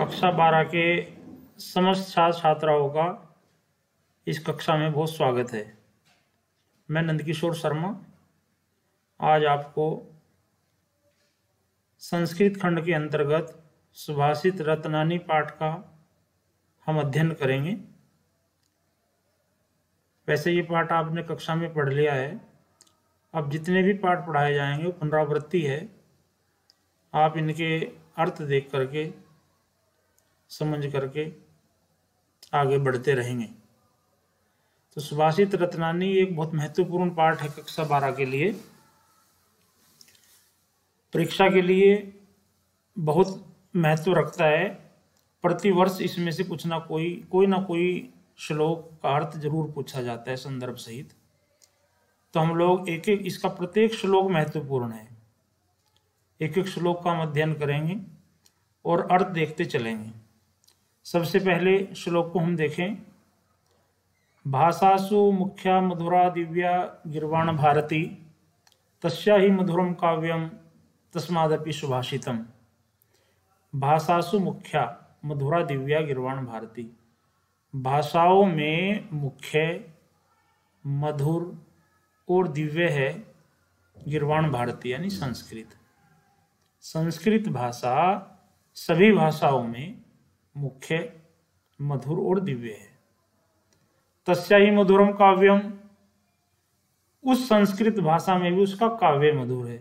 कक्षा 12 के समस्त छात्र छात्राओं का इस कक्षा में बहुत स्वागत है। मैं नंदकिशोर शर्मा आज आपको संस्कृत खंड के अंतर्गत सुभाषित रत्नानी पाठ का हम अध्ययन करेंगे। वैसे ये पाठ आपने कक्षा में पढ़ लिया है। अब जितने भी पाठ पढ़ाए जाएंगे वो पुनरावृत्ति है। आप इनके अर्थ देख करके समझ करके आगे बढ़ते रहेंगे। तो सुभाषित रत्नानी एक बहुत महत्वपूर्ण पाठ है कक्षा 12 के लिए। परीक्षा के लिए बहुत महत्व रखता है। प्रतिवर्ष इसमें से कुछ ना कोई श्लोक का अर्थ जरूर पूछा जाता है संदर्भ सहित। तो हम लोग एक एक इसका प्रत्येक श्लोक महत्वपूर्ण है। एक एक श्लोक का हम अध्ययन करेंगे और अर्थ देखते चलेंगे। सबसे पहले श्लोक को हम देखें। भाषासु मुख्या मधुरा दिव्या गिर्वाण भारती तस्या ही मधुरम काव्यम तस्मादपि सुभाषितम। भाषासु मुख्या मधुरा दिव्या गिर्वाण भारती। भाषाओं में मुख्य, मधुर और दिव्य है गिर्वाण भारती यानी संस्कृत। संस्कृत भाषा सभी भाषाओं में मुख्य, मधुर और दिव्य है। तस्या ही मधुरम काव्यम, उस संस्कृत भाषा में भी उसका काव्य मधुर है।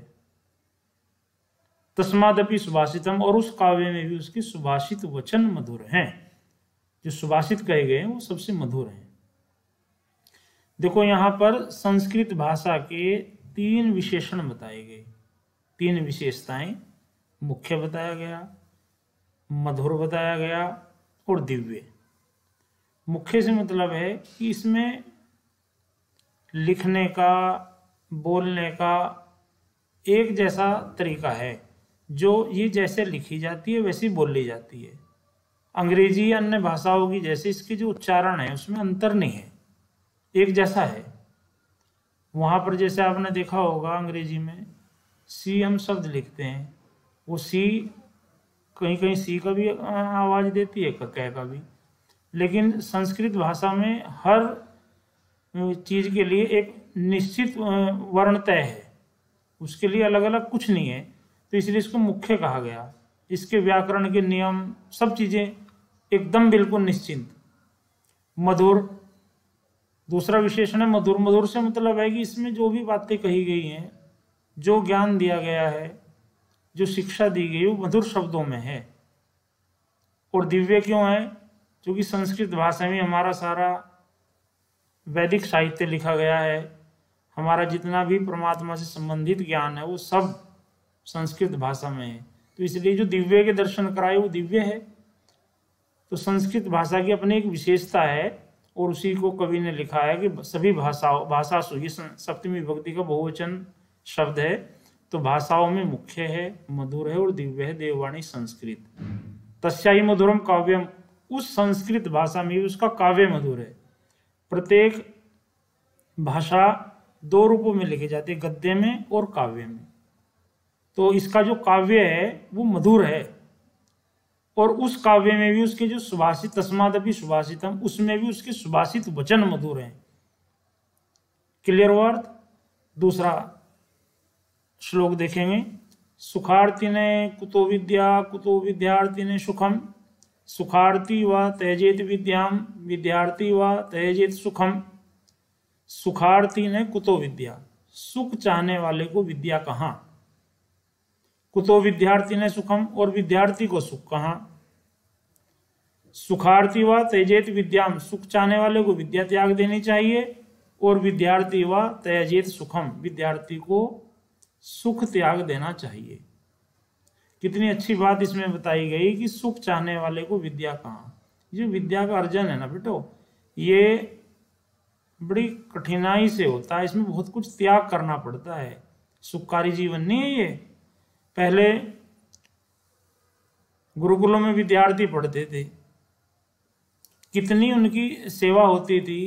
तस्मादपि सुभाषितम, और उस काव्य में भी उसके सुभाषित वचन मधुर हैं। जो सुभाषित कहे गए हैं वो सबसे मधुर हैं। देखो यहाँ पर संस्कृत भाषा के 3 विशेषण बताए गए, 3 विशेषताएं। मुख्य बताया गया, मधुर बताया गया और दिव्य। मुख्य से मतलब है कि इसमें लिखने का, बोलने का एक जैसा तरीका है। जो ये जैसे लिखी जाती है वैसी बोली जाती है। अंग्रेजी या अन्य भाषाओं की जैसे इसके जो उच्चारण है उसमें अंतर नहीं है, एक जैसा है। वहाँ पर जैसे आपने देखा होगा अंग्रेजी में सी हम शब्द लिखते हैं, वो सी कहीं कहीं सी का भी आवाज़ देती है, क का भी। लेकिन संस्कृत भाषा में हर चीज़ के लिए एक निश्चित वर्ण तय है, उसके लिए अलग अलग कुछ नहीं है। तो इसलिए इसको मुख्य कहा गया। इसके व्याकरण के नियम सब चीज़ें एकदम बिल्कुल निश्चिंत। मधुर दूसरा विशेषण है मधुर। मधुर से मतलब है कि इसमें जो भी बातें कही गई हैं, जो ज्ञान दिया गया है, जो शिक्षा दी गई वो मधुर शब्दों में है। और दिव्य क्यों है? क्योंकि संस्कृत भाषा में हमारा सारा वैदिक साहित्य लिखा गया है। हमारा जितना भी परमात्मा से संबंधित ज्ञान है वो सब संस्कृत भाषा में है। तो इसलिए जो दिव्य के दर्शन कराए वो दिव्य है। तो संस्कृत भाषा की अपनी एक विशेषता है और उसी को कवि ने लिखा है कि सभी भाषासु, ये सप्तमी विभक्ति का बहुवचन शब्द है। तो भाषाओं में मुख्य है, मधुर है और दिव्य है देववाणी संस्कृत। तस्या ही मधुरम काव्यम, उस संस्कृत भाषा में भी उसका काव्य मधुर है। प्रत्येक भाषा 2 रूपों में लिखी जाती है, गद्य में और काव्य में। तो इसका जो काव्य है वो मधुर है और उस काव्य में भी उसके जो सुभाषित तस्मादपि सुभाषितम, उसमें भी उसके सुभाषित वचन मधुर हैं। क्लियर हुआ अर्थ? दूसरा श्लोक देखेंगे। सुखार्थिने कुतो विद्या कुतो विद्यार्थिने सुखम, सुखार्थी व त्यजेत विद्याम विद्यार्थी व त्यजेत सुखम। सुखार्थी ने कुतो विद्या, सुख चाहने वाले को विद्या कहाँ। कुतो विद्यार्थी ने सुखम, और विद्यार्थी को सुख कहाँ। सुखार्थी व त्यजेत विद्याम, सुख चाहने वाले को विद्या त्याग देनी चाहिए। और विद्यार्थी व त्यजेत सुखम, विद्यार्थी को सुख त्याग देना चाहिए। कितनी अच्छी बात इसमें बताई गई कि सुख चाहने वाले को विद्या कहाँ। जो विद्या का अर्जन है ना बेटो, ये बड़ी कठिनाई से होता है। इसमें बहुत कुछ त्याग करना पड़ता है। सुखकारी जीवन नहीं है ये। पहले गुरुकुलों में विद्यार्थी पढ़ते थे, कितनी उनकी सेवा होती थी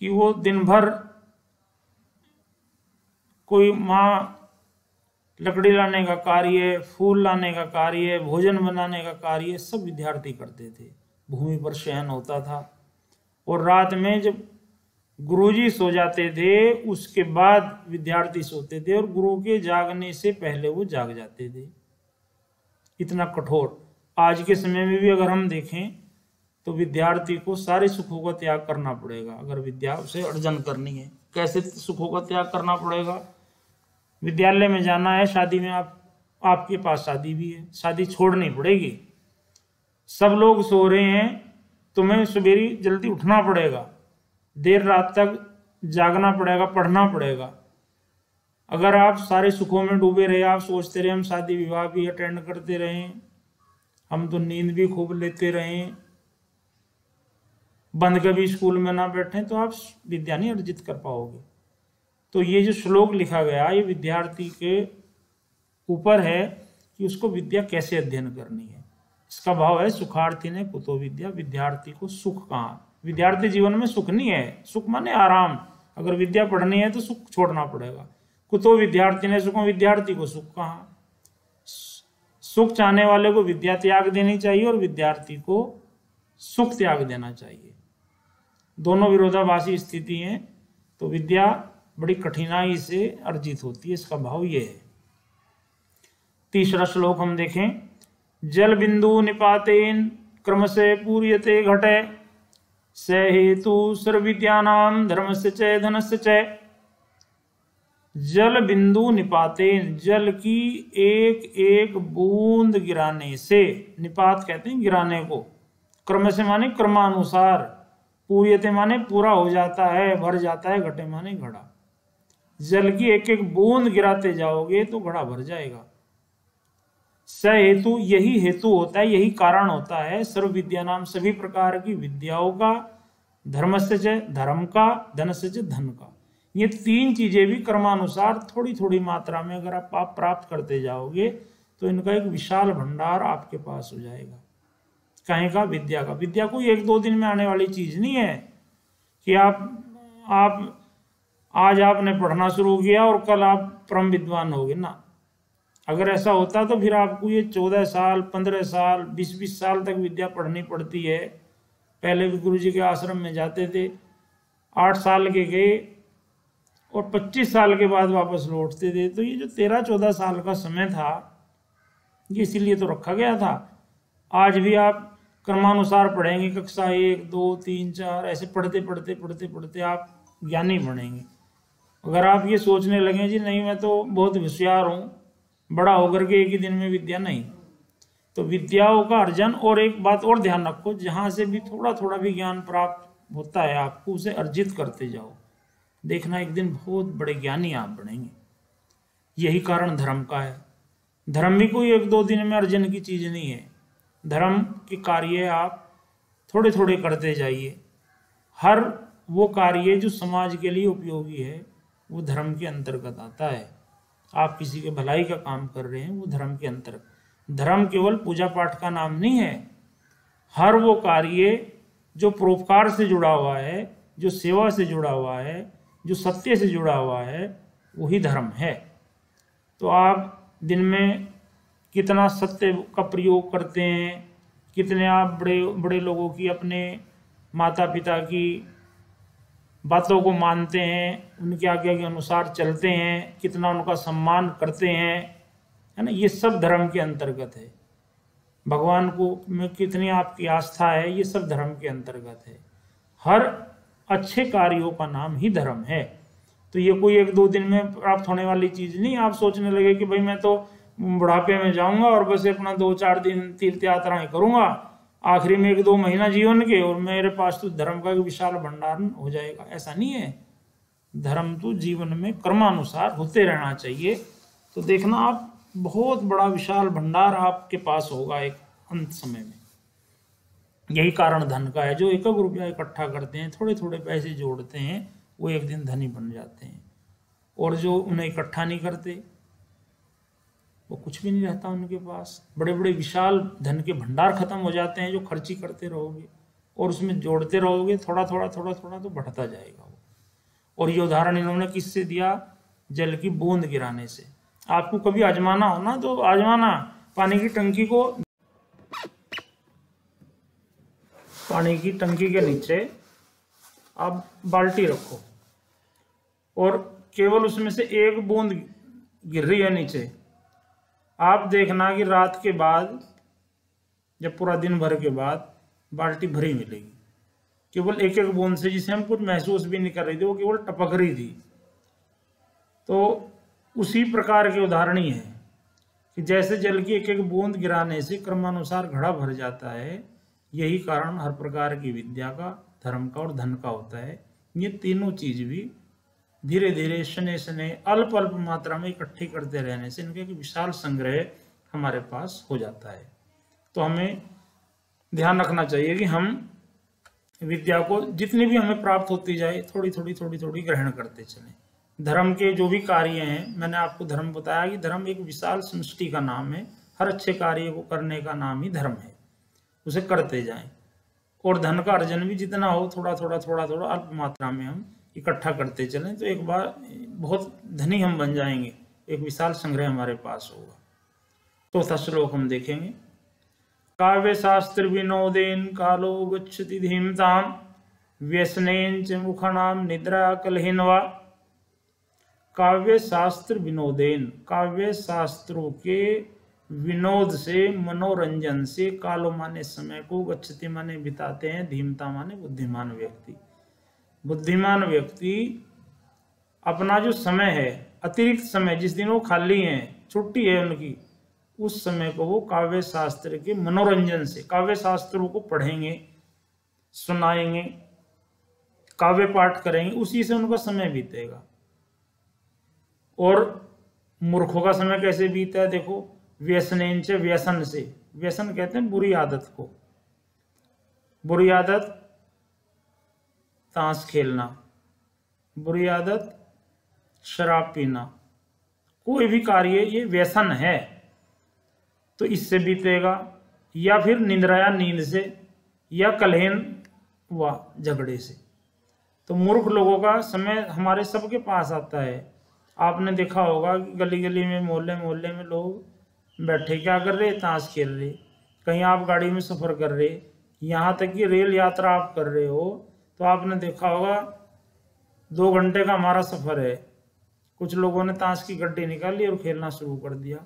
कि वो दिन भर कोई माँ लकड़ी लाने का कार्य, फूल लाने का कार्य, भोजन बनाने का कार्य सब विद्यार्थी करते थे। भूमि पर शयन होता था और रात में जब गुरुजी सो जाते थे उसके बाद विद्यार्थी सोते थे और गुरु के जागने से पहले वो जाग जाते थे। इतना कठोर। आज के समय में भी अगर हम देखें तो विद्यार्थी को सारे सुखों का त्याग करना पड़ेगा अगर विद्या उसे अर्जन करनी है। कैसे सुखों का त्याग करना पड़ेगा? विद्यालय में जाना है, शादी में आपके पास शादी भी है, शादी छोड़नी पड़ेगी। सब लोग सो रहे हैं, तुम्हें सवेरे जल्दी उठना पड़ेगा, देर रात तक जागना पड़ेगा, पढ़ना पड़ेगा। अगर आप सारे सुखों में डूबे रहे, आप सोचते रहे हम शादी विवाह भी अटेंड करते रहें, हम तो नींद भी खूब लेते रहें, बंद कभी स्कूल में ना बैठे, तो आप विद्या नहीं अर्जित कर पाओगे। तो ये जो श्लोक लिखा गया ये विद्यार्थी के ऊपर है कि उसको विद्या कैसे अध्ययन करनी है। इसका भाव है सुखार्थी ने कुतो विद्या, विद्यार्थी को सुख कहाँ। विद्यार्थी जीवन में सुख नहीं है, सुख माने आराम। अगर विद्या पढ़नी है तो सुख छोड़ना पड़ेगा। कुतो विद्यार्थी ने सुखों, विद्यार्थी को सुख कहाँ। सुख चाहने वाले को विद्या त्याग देनी चाहिए और विद्यार्थी को सुख त्याग देना चाहिए। दोनों विरोधाभासी स्थिति है, तो विद्या बड़ी कठिनाई से अर्जित होती है। इसका भाव ये है। तीसरा श्लोक हम देखें। जल बिंदु निपातेन क्रम से पूर्यते घटे स हेतु सर्वविद्यानां धर्मस्य च धनस्य च। जल बिंदु निपातेन, जल की एक एक बूंद गिराने से, निपात कहते हैं गिराने को, क्रम से माने क्रमानुसार, पूर्यते माने पूरा हो जाता है, भर जाता है, घटे माने घड़ा। जल की एक एक बूंद गिराते जाओगे तो घड़ा भर जाएगा। स हेतु, यही हेतु होता है, यही कारण होता है सर्व विद्या नाम, सभी प्रकार की विद्याओं का, धर्मस्य च धर्म का, धनस्य च धन का। ये तीन चीजें भी कर्मानुसार थोड़ी थोड़ी मात्रा में अगर आप प्राप्त करते जाओगे तो इनका एक विशाल भंडार आपके पास हो जाएगा। कहीं का? विद्या का। विद्या कोई एक दो दिन में आने वाली चीज नहीं है कि आप आज आपने पढ़ना शुरू किया और कल आप परम विद्वान होगे ना। अगर ऐसा होता तो फिर आपको ये 14 साल, 15 साल, 20-20 साल तक विद्या पढ़नी पड़ती है। पहले भी गुरु जी के आश्रम में जाते थे, 8 साल के गए और 25 साल के बाद वापस लौटते थे। तो ये जो 13-14 साल का समय था ये इसीलिए तो रखा गया था। आज भी आप क्रमानुसार पढ़ेंगे, कक्षा 1, 2, 3, 4 ऐसे पढ़ते पढ़ते पढ़ते पढ़ते आप ज्ञानी बनेंगे। अगर आप ये सोचने लगे जी नहीं मैं तो बहुत होशियार हूँ, बड़ा होकर के एक ही दिन में विद्या, नहीं। तो विद्याओं का अर्जन, और एक बात और ध्यान रखो, जहाँ से भी थोड़ा थोड़ा भी ज्ञान प्राप्त होता है आपको उसे अर्जित करते जाओ। देखना एक दिन बहुत बड़े ज्ञानी आप बनेंगे। यही कारण धर्म का है। धर्म भी कोई एक दो दिन में अर्जन की चीज नहीं है। धर्म के कार्य आप थोड़े थोड़े करते जाइए। हर वो कार्य जो समाज के लिए उपयोगी है वो धर्म के अंतर्गत आता है। आप किसी के भलाई का काम कर रहे हैं वो धर्म के अंतर्गत। धर्म केवल पूजा पाठ का नाम नहीं है। हर वो कार्य जो परोपकार से जुड़ा हुआ है, जो सेवा से जुड़ा हुआ है, जो सत्य से जुड़ा हुआ है, वही धर्म है। तो आप दिन में कितना सत्य का प्रयोग करते हैं, कितने आप बड़े बड़े लोगों की, अपने माता पिता की बातों को मानते हैं, उनकी आज्ञा के अनुसार चलते हैं, कितना उनका सम्मान करते हैं, है ना। ये सब धर्म के अंतर्गत है। भगवान को में कितनी आपकी आस्था है, ये सब धर्म के अंतर्गत है। हर अच्छे कार्यों का नाम ही धर्म है। तो ये कोई एक दो दिन में प्राप्त होने वाली चीज नहीं। आप सोचने लगे कि भाई मैं तो बुढ़ापे में जाऊंगा और बस अपना 2-4 दिन तीर्थ यात्राएं करूंगा, आखिरी में 1-2 महीना जीवन के, और मेरे पास तो धर्म का विशाल भंडार हो जाएगा। ऐसा नहीं है। धर्म तो जीवन में कर्मानुसार होते रहना चाहिए। तो देखना आप बहुत बड़ा विशाल भंडार आपके पास होगा एक अंत समय में। यही कारण धन का है। जो 1-1 रुपया इकट्ठा करते हैं, थोड़े थोड़े पैसे जोड़ते हैं, वो एक दिन धनी बन जाते हैं। और जो उन्हें इकट्ठा नहीं करते वो कुछ भी नहीं रहता उनके पास। बड़े बड़े विशाल धन के भंडार खत्म हो जाते हैं जो खर्ची करते रहोगे और उसमें जोड़ते रहोगे, थोड़ा थोड़ा थोड़ा थोड़ा तो बढ़ता जाएगा वो। और ये उदाहरण इन्होंने किससे दिया? जल की बूंद गिराने से। आपको कभी आजमाना हो ना तो आजमाना, पानी की टंकी को, पानी की टंकी के नीचे आप बाल्टी रखो और केवल उसमें से एक बूंद गिर रही है नीचे, आप देखना कि रात के बाद, जब पूरा दिन भर के बाद बाल्टी भरी मिलेगी, केवल एक एक बूंद से, जिसे हम कुछ महसूस भी नहीं कर रहे थे, वो केवल टपक रही थी। तो उसी प्रकार के उदाहरण ही है कि जैसे जल की एक एक बूंद गिराने से क्रमानुसार घड़ा भर जाता है, यही कारण हर प्रकार की विद्या का, धर्म का और धन का होता है। ये तीनों चीज भी धीरे धीरे शने शने अल्प अल्प मात्रा में इकट्ठी करते रहने से इनका एक विशाल संग्रह हमारे पास हो जाता है। तो हमें ध्यान रखना चाहिए कि हम विद्या को जितनी भी हमें प्राप्त होती जाए थोड़ी थोड़ी ग्रहण करते चलें। धर्म के जो भी कार्य हैं, मैंने आपको धर्म बताया कि धर्म एक विशाल समष्टि का नाम है, हर अच्छे कार्य को करने का नाम ही धर्म है, उसे करते जाएं। और धन का अर्जन भी जितना हो थोड़ा थोड़ा अल्प मात्रा में हम इकट्ठा करते चलें, तो एक बार बहुत धनी हम बन जाएंगे, एक विशाल संग्रह हमारे पास होगा। चौथा श्लोक हम देखेंगे। काव्य शास्त्र विनोदेन कालो गच्छति धीमताम व्यसनेन च मुखानाम निद्रा कलहिनवा। काव्य शास्त्र विनोदेन, काव्य शास्त्रों के विनोद से, मनोरंजन से, कालो माने समय को, गच्छति माने बिताते हैं, धीमता माने बुद्धिमान व्यक्ति। बुद्धिमान व्यक्ति अपना जो समय है, अतिरिक्त समय, जिस दिन वो खाली हैं, छुट्टी है उनकी, उस समय को वो काव्य शास्त्र के मनोरंजन से, काव्य शास्त्रों को पढ़ेंगे, सुनाएंगे, काव्य पाठ करेंगे, उसी से उनका समय बीतेगा। और मूर्खों का समय कैसे बीता है देखो, व्यसनेन से, व्यसन से, व्यसन कहते हैं बुरी आदत को, बुरी आदत ताश खेलना, बुरी आदत शराब पीना, कोई भी कार्य ये व्यसन है, तो इससे बीतेगा। या फिर निंद्रा या नींद से, या कलहन व झगड़े से। तो मूर्ख लोगों का समय हमारे सबके पास आता है। आपने देखा होगा कि गली गली में, मोहल्ले मोहल्ले में लोग बैठे क्या कर रहे, ताश खेल रहे, कहीं आप गाड़ी में सफ़र कर रहे, यहाँ तक कि रेल यात्रा आप कर रहे हो, तो आपने देखा होगा 2 घंटे का हमारा सफ़र है, कुछ लोगों ने ताश की गड्डी निकाली और खेलना शुरू कर दिया,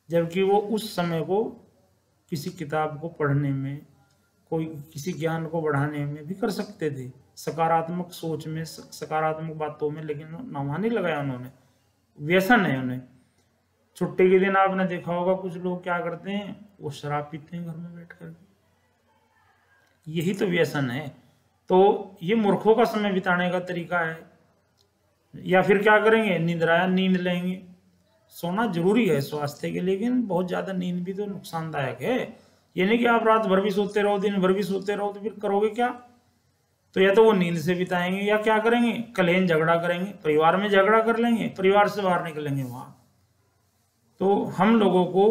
जबकि वो उस समय को किसी किताब को पढ़ने में, कोई किसी ज्ञान को बढ़ाने में भी कर सकते थे, सकारात्मक सोच में, सकारात्मक बातों में, लेकिन नामा नहीं लगाया उन्होंने, व्यसन है उन्हें। छुट्टी के दिन आपने देखा होगा कुछ लोग क्या करते हैं, वो शराब पीते हैं घर में बैठ कर, यही तो व्यसन है। तो ये मूर्खों का समय बिताने का तरीका है। या फिर क्या करेंगे, निद्रा, नींद लेंगे। सोना जरूरी है स्वास्थ्य के, लेकिन बहुत ज़्यादा नींद भी तो नुकसानदायक है। ये नहीं कि आप रात भर भी सोते रहो, दिन भर भी सोते रहो, तो फिर करोगे क्या। तो या तो वो नींद से बिताएंगे, या क्या करेंगे, कलेन झगड़ा करेंगे, परिवार में झगड़ा कर लेंगे, परिवार से बाहर निकलेंगे वहाँ। तो हम लोगों को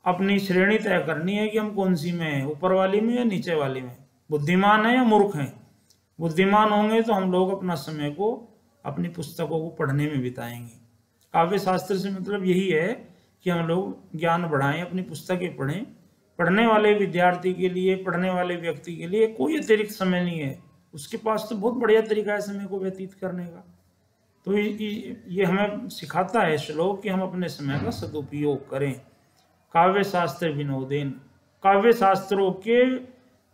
अपनी श्रेणी तय करनी है कि हम कौन सी में हैं, ऊपर वाली में या नीचे वाली में, बुद्धिमान है या मूर्ख हैं। बुद्धिमान होंगे तो हम लोग अपना समय को अपनी पुस्तकों को पढ़ने में बिताएंगे। काव्य शास्त्र से मतलब यही है कि हम लोग ज्ञान बढ़ाएं, अपनी पुस्तकें पढ़ें। पढ़ने वाले विद्यार्थी के लिए, पढ़ने वाले व्यक्ति के लिए कोई अतिरिक्त समय नहीं है, उसके पास तो बहुत बढ़िया तरीका है समय को व्यतीत करने का। तो ये हमें सिखाता है श्लोक कि हम अपने समय का सदुपयोग करें। काव्य शास्त्र विनोदेन, काव्य शास्त्रों के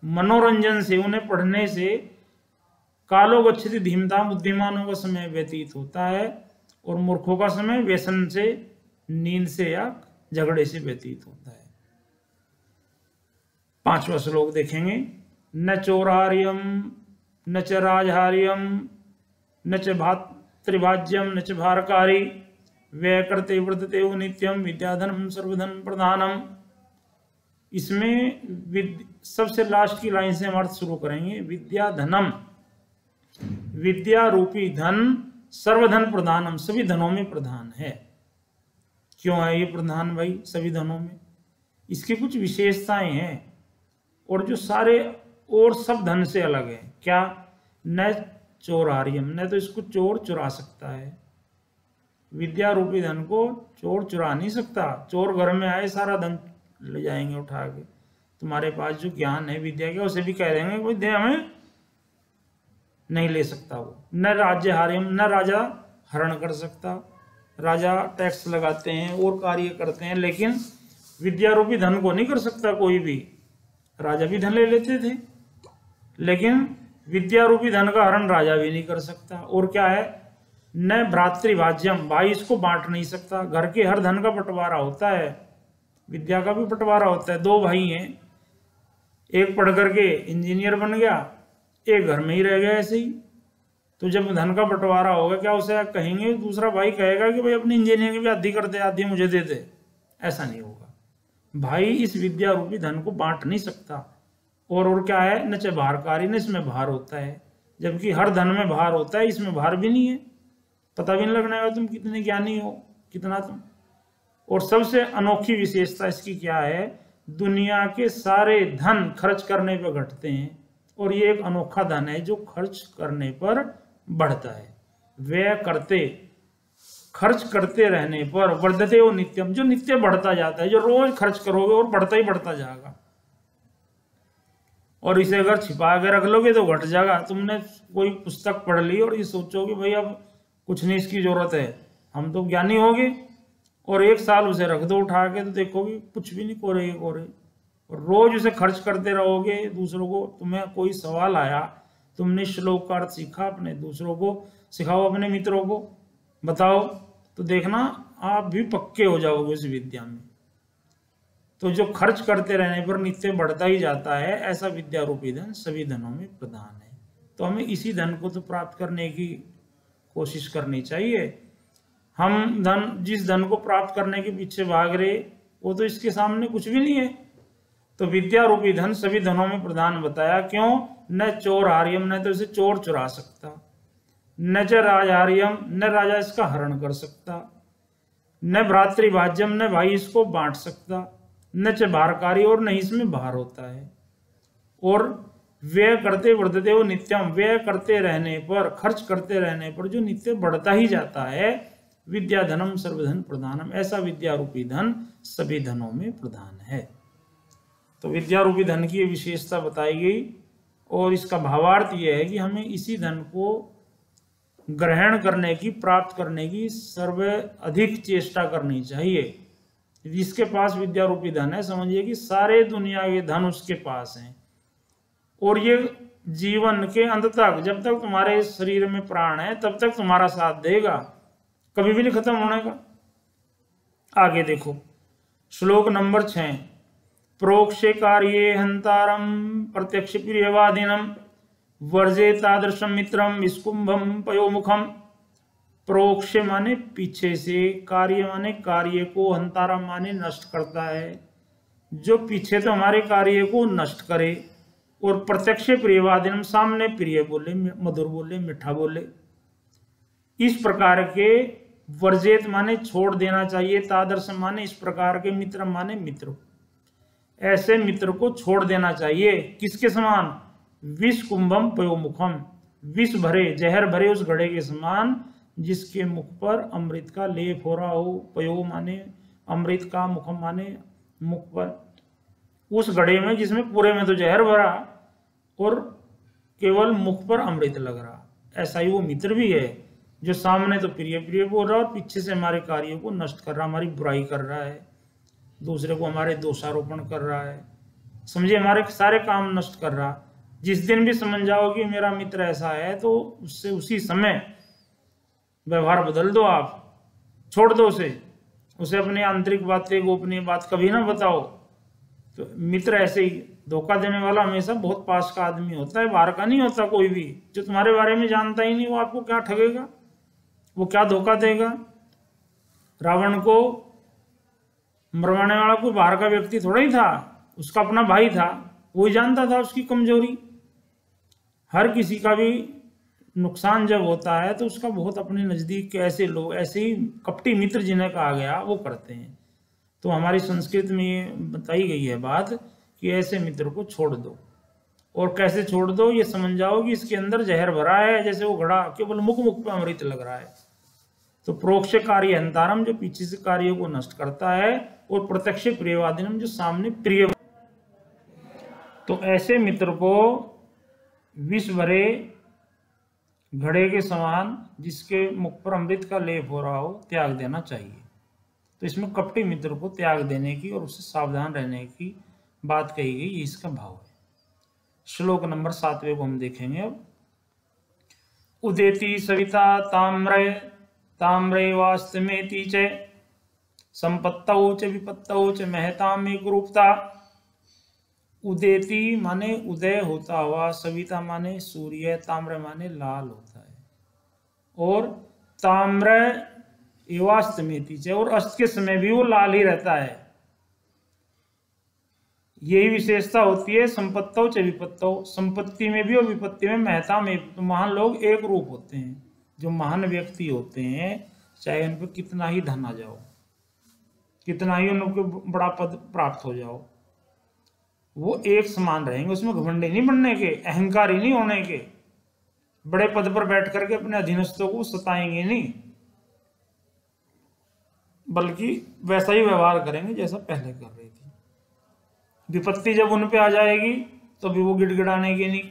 मनोरंजन से, उन्हें पढ़ने से, कालो गच्छति धीमता, बुद्धिमानों का समय व्यतीत होता है, और मूर्खों का समय व्यसन से, नींद से या झगड़े से व्यतीत होता है। 5वां श्लोक देखेंगे। न चोरार्यम न च राजहार्यम न च भातृभाज्यम न च भारकारी व्यय करते वर्तते नित्यम विद्याधनम सर्वधन प्रधानम। इसमें सबसे लास्ट की लाइन से हम अर्थ शुरू करेंगे। विद्याधनम, विद्या रूपी धन, सर्वधन प्रधानम, सभी धनों में प्रधान है। क्यों है ये प्रधान भाई सभी धनों में? इसकी कुछ विशेषताएं हैं, और जो सारे और सब धन से अलग है। क्या? न चोरार्यम, न तो इसको चोर चुरा सकता है, विद्या रूपी धन को चोर चुरा नहीं सकता। चोर घर में आए सारा धन ले जाएंगे उठा के। तुम्हारे पास जो ज्ञान है विद्या का, उसे भी कह देंगे कोई दे हमें, नहीं ले सकता वो। न राज्य हार्यम, न राजा हरण कर सकता। राजा टैक्स लगाते हैं और कार्य करते हैं, लेकिन विद्या रूपी धन को नहीं कर सकता कोई भी। राजा भी धन ले लेते थे, लेकिन विद्या रूपी धन का हरण राजा भी नहीं कर सकता। और क्या है, न भ्रातृभाज्यम, भाई इसको बांट नहीं सकता। घर के हर धन का बंटवारा होता है, विद्या का भी बंटवारा होता है। दो भाई हैं, एक पढ़ करके इंजीनियर बन गया, एक घर में ही रह गया ऐसे ही। तो जब धन का बंटवारा होगा, क्या उसे कहेंगे, दूसरा भाई कहेगा कि भाई अपनी इंजीनियरिंग की भी आधी कर दे, आधी मुझे दे दे? ऐसा नहीं होगा। भाई इस विद्या रूपी धन को बांट नहीं सकता। और क्या है, न च भारकारी, न इसमें भार होता है। जबकि हर धन में भार होता है, इसमें भार भी नहीं है। पता भी नहीं लगने वाला तुम कितने ज्ञानी हो, कितना तुम। और सबसे अनोखी विशेषता इसकी क्या है, दुनिया के सारे धन खर्च करने पर घटते हैं, और ये एक अनोखा धन है जो खर्च करने पर बढ़ता है। व्यय करते, खर्च करते रहने पर वर्धते वो नित्यम, जो नित्य बढ़ता जाता है, जो रोज खर्च करोगे और बढ़ता ही बढ़ता जाएगा। और इसे अगर छिपा के रख लोगे तो घट जाएगा। तुमने कोई पुस्तक पढ़ ली और ये सोचोगे भाई अब कुछ नहीं इसकी जरूरत है, हम तो ज्ञानी हो गए, और एक साल उसे रख दो उठा के, तो देखोगे कुछ भी नहीं कोरे कोरे। और रोज उसे खर्च करते रहोगे दूसरों को। तुम्हें कोई सवाल आया, तुमने श्लोक का अर्थ सीखा, अपने दूसरों को सिखाओ, अपने मित्रों को बताओ, तो देखना आप भी पक्के हो जाओगे उस विद्या में। तो जो खर्च करते रहने पर नित्य बढ़ता ही जाता है, ऐसा विद्या रूपी धन सभी धनों में प्रधान है। तो हमें इसी धन को तो प्राप्त करने की कोशिश करनी चाहिए। हम जिस धन को प्राप्त करने के पीछे भाग रहे, वो तो इसके सामने कुछ भी नहीं है। तो विद्या रूपी धन सभी धनों में प्रधान बताया। क्यों? न चोर हार्यम, न तो इसे चोर चुरा सकता। न च राजहार्यम, न राजा इसका हरण कर सकता। न भ्रातृभाज्यम, न भाई इसको बांट सकता। न च भारकारी, और नहीं इसमें भार होता है। और व्यय करते वर्धते वो नित्यम, व्यय करते रहने पर, खर्च करते रहने पर जो नित्य बढ़ता ही जाता है। विद्या धनम सर्वधन प्रधानम, ऐसा विद्या रूपी धन सभी धनों में प्रधान है। तो विद्या रूपी धन की विशेषता बताई गई, और इसका भावार्थ यह है कि हमें इसी धन को ग्रहण करने की, प्राप्त करने की सर्व अधिक चेष्टा करनी चाहिए। जिसके पास विद्या रूपी धन है, समझिए कि सारे दुनिया के धन उसके पास हैं, और ये जीवन के अंत तक, जब तक तुम्हारे शरीर में प्राण है तब तक तुम्हारा साथ देगा, कभी भी नहीं खत्म होने का। आगे देखो श्लोक नंबर 6, प्रोक्षे कार्ये हंतारम प्रत्यक्ष प्रियवादिनम वर्जे तादृशम मित्रम विस्कुंभम पयोमुखम। प्रोक्ष माने पीछे से, कार्य माने कार्य को, हंतारा माने नष्ट करता है, जो पीछे तो हमारे कार्य को नष्ट करे। और प्रत्यक्ष प्रियवादिनम, सामने प्रिय बोले, मधुर बोले, मीठा बोले। इस प्रकार के वर्जेत माने छोड़ देना चाहिए, तादर्श माने इस प्रकार के, मित्र माने मित्र, ऐसे मित्र को छोड़ देना चाहिए। किसके समान? विष कुंभम पयोमुखम, विष भरे, जहर भरे उस घड़े के समान, जिसके मुख पर अमृत का लेप हो रहा हो। पयो माने अमृत का, मुखम माने मुख पर, उस घड़े में जिसमें पूरे में तो जहर भरा और केवल मुख पर अमृत लग रहा। ऐसा ही वो मित्र भी है, जो सामने तो प्रिय प्रिय बोल रहा और पीछे से हमारे कार्यों को नष्ट कर रहा, हमारी बुराई कर रहा है, दूसरे को हमारे दोषारोपण कर रहा है, समझिए हमारे सारे काम नष्ट कर रहा। जिस दिन भी समझ जाओ कि मेरा मित्र ऐसा है, तो उससे उसी समय व्यवहार बदल दो, आप छोड़ दो उसे अपनी आंतरिक बातें, गोपनीय बात कभी ना बताओ। तो मित्र ऐसे ही धोखा देने वाला हमेशा बहुत पास का आदमी होता है, बाहर का नहीं होता। कोई भी जो तुम्हारे बारे में जानता ही नहीं, वो आपको क्या ठगेगा, वो क्या धोखा देगा। रावण को मरवाने वाला कोई बाहर का व्यक्ति थोड़ा ही था, उसका अपना भाई था, वो ही जानता था उसकी कमजोरी। हर किसी का भी नुकसान जब होता है तो उसका बहुत अपने नजदीक के ऐसे लोग, ऐसे ही कपटी मित्र जिन्हें कहा गया, वो करते हैं। तो हमारी संस्कृत में ये बताई गई है बात कि ऐसे मित्र को छोड़ दो। और कैसे छोड़ दो, ये समझ जाओ कि इसके अंदर जहर भरा है, जैसे वो घड़ा केवल मुख पे अमृत लग रहा है। तो प्रोक्ष कार्य हंतारम जो पीछे से कार्यों को नष्ट करता है, और प्रत्यक्ष प्रियवादिनम जो सामने प्रिय। तो ऐसे मित्र को विष भरे घड़े के समान, जिसके मुख पर अमृत का लेप हो रहा हो, त्याग देना चाहिए। तो इसमें कपटी मित्र को त्याग देने की और उससे सावधान रहने की बात कही गई, ये इसका भाव है। श्लोक नंबर 7वें को हम देखेंगे अब। उदेति सविता ताम्रे ताम्रे वास्तमेति च संपत्तौ च विपत्तौ च महताम एक रूपता। उदेति माने उदय होता हुआ, सविता माने सूर्य, ताम्र माने लाल होता है, और ताम्र एवास्तमेति च, और अस्त के समय भी वो लाल ही रहता है। यही विशेषता होती है संपत्तौ च विपत्तौ, संपत्ति में भी और विपत्ति में महता में। तो महान लोग एक रूप होते हैं। जो महान व्यक्ति होते हैं, चाहे उन पर कितना ही धन आ जाओ, कितना ही उनको बड़ा पद प्राप्त हो जाओ, वो एक समान रहेंगे। उसमें घमंडी नहीं बनने के, अहंकारी नहीं होने के, बड़े पद पर बैठ करके अपने अधीनस्थों को सताएंगे नहीं, बल्कि वैसा ही व्यवहार करेंगे जैसा पहले कर रही थी। विपत्ति जब उन पे आ जाएगी तो भी वो गिड़गिड़ाने के नहीं।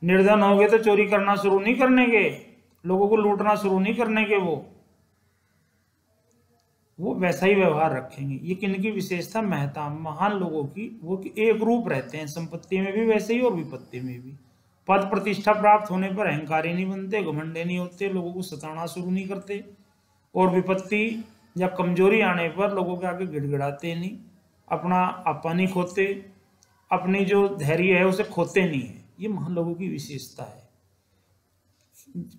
निर्धन हो गए तो चोरी करना शुरू नहीं करने के, लोगों को लूटना शुरू नहीं करने के, वो वैसा ही व्यवहार रखेंगे। ये किनकी विशेषता? महता महान लोगों की, वो कि एक रूप रहते हैं, संपत्ति में भी वैसे ही और विपत्ति में भी। पद प्रतिष्ठा प्राप्त होने पर अहंकारी नहीं बनते, घमंडे नहीं होते, लोगों को सताना शुरू नहीं करते, और विपत्ति या कमजोरी आने पर लोगों के आगे गिड़गिड़ाते नहीं, अपना आपा नहीं खोते, अपनी जो धैर्य है उसे खोते नहीं है। ये महान लोगों की विशेषता है।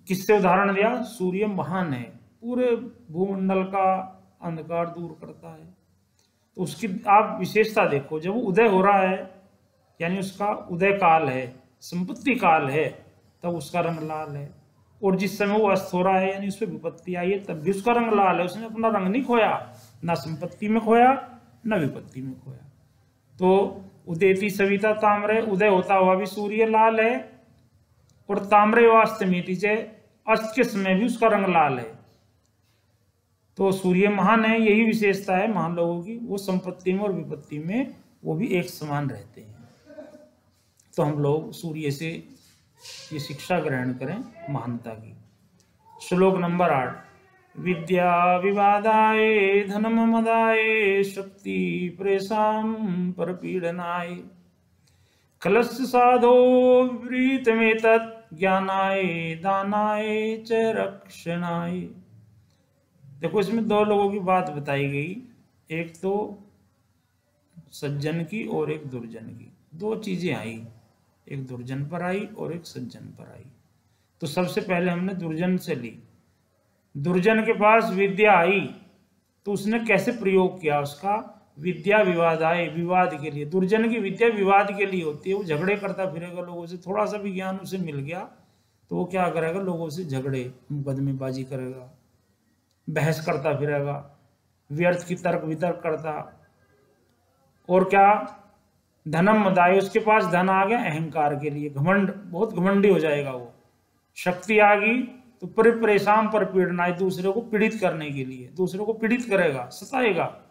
किससे उदाहरण दिया? सूर्य महान है, पूरे भूमंडल का अंधकार दूर करता है, तो उसकी आप विशेषता देखो। जब वो उदय हो रहा है, यानी उसका उदय काल है, संपत्ति काल है, तब उसका रंग लाल है, और जिस समय वो अस्त हो रहा है, यानी उस पर विपत्ति आई है, तब भी उसका रंग लाल है। उसने अपना रंग नहीं खोया, ना संपत्ति में खोया न विपत्ति में खोया। तो उदेति सविता ताम्रे, उदय होता हुआ भी सूर्य लाल है, और ताम्रे वास्तमेति से, अस्त के समय भी उसका रंग लाल है। तो सूर्य महान है, यही विशेषता है महान लोगों की। वो संपत्ति में और विपत्ति में वो भी एक समान रहते हैं। तो हम लोग सूर्य से ये शिक्षा ग्रहण करें महानता की। श्लोक नंबर 8। विद्या विवादाय धनम मदाय शक्ति प्रेषाम परपीडनाय खलस्य साधो विपरीतमेतत् ज्ञानाय दानाय च रक्षणाय। देखो, इसमें दो लोगों की बात बताई गई, एक तो सज्जन की और एक दुर्जन की। दो चीजें आई, एक दुर्जन पर आई और एक सज्जन पर आई। तो सबसे पहले हमने दुर्जन से ली। दुर्जन के पास विद्या आई तो उसने कैसे प्रयोग किया उसका? विद्या विवाद आए, विवाद के लिए। दुर्जन की विद्या विवाद के लिए होती है। वो झगड़े करता फिरेगा लोगों से। थोड़ा सा भी ज्ञान उसे मिल गया तो वो क्या करेगा? लोगों से झगड़े, मुकदमेबाजी करेगा, बहस करता फिरेगा, व्यर्थ की तर्क वितर्क करता। और क्या? धनम मदाय, उसके पास धन आ गया अहंकार के लिए, घमंड, बहुत घमंडी हो जाएगा वो। शक्ति आ गई तो परेशान पर पीड़ना, दूसरे को पीड़ित करने के लिए, दूसरे को पीड़ित करेगा, सताएगा।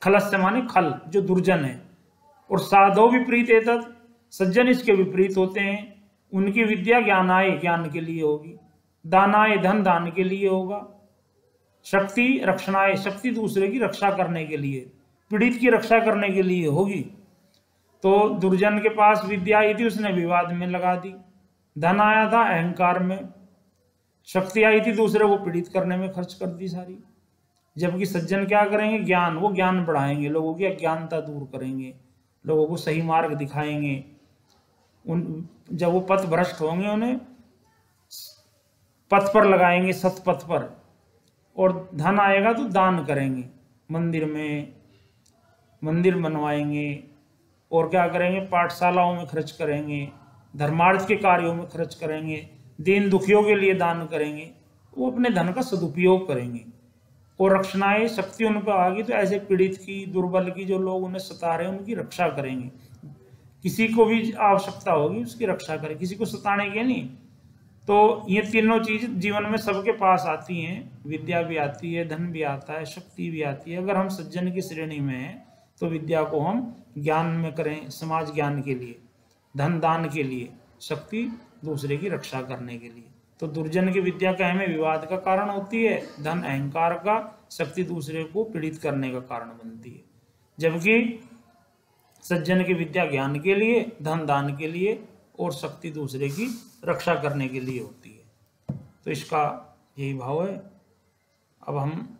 खलस्य माने खल, जो दुर्जन है। और साधो विपरीत एतत्, सज्जन इसके विपरीत होते हैं। उनकी विद्या ज्ञानाय, ज्ञान के लिए होगी, दानाय, धन दान के लिए होगा, शक्ति रक्षणाय, शक्ति दूसरे की रक्षा करने के लिए, पीड़ित की रक्षा करने के लिए होगी। तो दुर्जन के पास विद्या आई थी, उसने विवाद में लगा दी। धन आया था अहंकार में, शक्ति आई थी दूसरे को पीड़ित करने में खर्च कर दी सारी। जबकि सज्जन क्या करेंगे? ज्ञान, वो ज्ञान बढ़ाएंगे, लोगों की अज्ञानता दूर करेंगे, लोगों को सही मार्ग दिखाएंगे। जब वो पथ भ्रष्ट होंगे उन्हें पथ पर लगाएंगे, सतपथ पर। और धन आएगा तो दान करेंगे, मंदिर में मंदिर बनवाएंगे, और क्या करेंगे? पाठशालाओं में खर्च करेंगे, धर्मार्थ के कार्यों में खर्च करेंगे, दीन दुखियों के लिए दान करेंगे। वो अपने धन का सदुपयोग करेंगे। और रक्षणाएं, शक्ति उन पर आ गई तो ऐसे पीड़ित की, दुर्बल की, जो लोग उन्हें सता रहे हैं उनकी रक्षा करेंगे। किसी को भी आवश्यकता होगी उसकी रक्षा करें, किसी को सताने के नहीं। तो ये तीनों चीज जीवन में सबके पास आती हैं, विद्या भी आती है, धन भी आता है, शक्ति भी आती है। अगर हम सज्जन की श्रेणी में हैं तो विद्या को हम ज्ञान में करें, समाज ज्ञान के लिए, धन दान के लिए, शक्ति दूसरे की रक्षा करने के लिए। तो दुर्जन की विद्या क्या हमें विवाद का कारण होती है, धन अहंकार का, शक्ति दूसरे को पीड़ित करने का कारण बनती है। जबकि सज्जन की विद्या ज्ञान के लिए, धन दान के लिए और शक्ति दूसरे की रक्षा करने के लिए होती है। तो इसका यही भाव है। अब हम